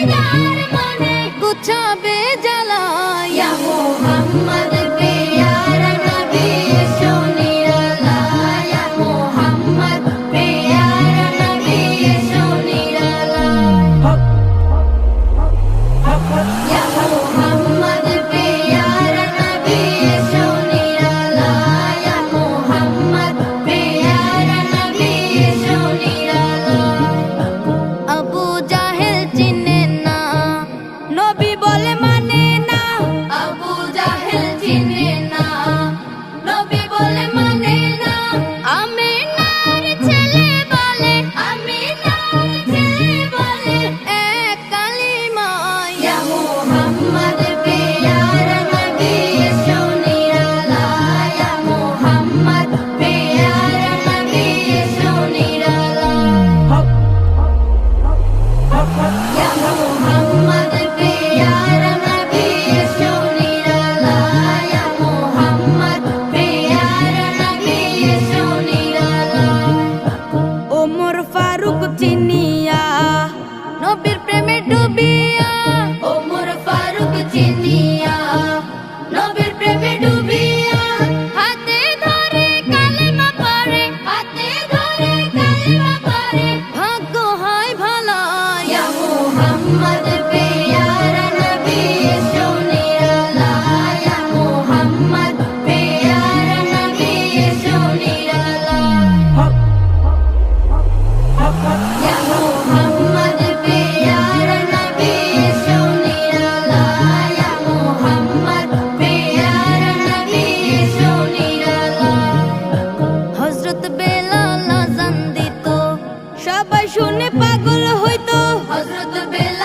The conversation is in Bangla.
যার মনে গুছাবে জ্বালা ইয়া মুহাম্মদ প্যারা নবী এসো নিরালা ইয়া মুহাম্মদ প্যারা নবী এসো নিরালা ইয়া মুহাম্মদ প্যারা নবী এসো নিরালা ইয়া মুহাম্মদ প্যারা নবী এসো নিরালা আবু জাহেল চিনে না নবী বলে মানে না আবু জাহেল চিনে না নবী বলে মানে না আমিনার ছেলে বলে আমিনার ছেলে বলে এক কালিমা ইয়া মুহাম্মদ প্যারা নবী এসো নিরালা ইয়া মুহাম্মদ প্যারা নবী এসো নিরালা ইয়া মুহাম্মদ প্যারা নবী এসো নিরালা ইয়া মুহাম্মদ প্যারা নবী এসো নিরালা ওমর ফারুক চিনিয়া নবীর প্রেমে ডুবিয়া ওমর ফারুক চিনিয়া নবীর প্রেমে ডুবিয়া হাতে ধরে কালেমা পড়ে হাতে ধরে কালেমা পড়ে ভাগ্য হয় ভালো ইয়া মুহাম্মদ প্যারা নবী এসো নিরালা ইয়া মুহাম্মদ প্যারা নবী এসো নিরালা ইয়া মুহাম্মদ প্যারা নবী এসো নিরালা ইয়া মুহাম্মদ প্যারা নবী এসো নিরালা হযরত বেলাল আযান দিত সবাই শুনে পাগল হইতো হযরত বেলাল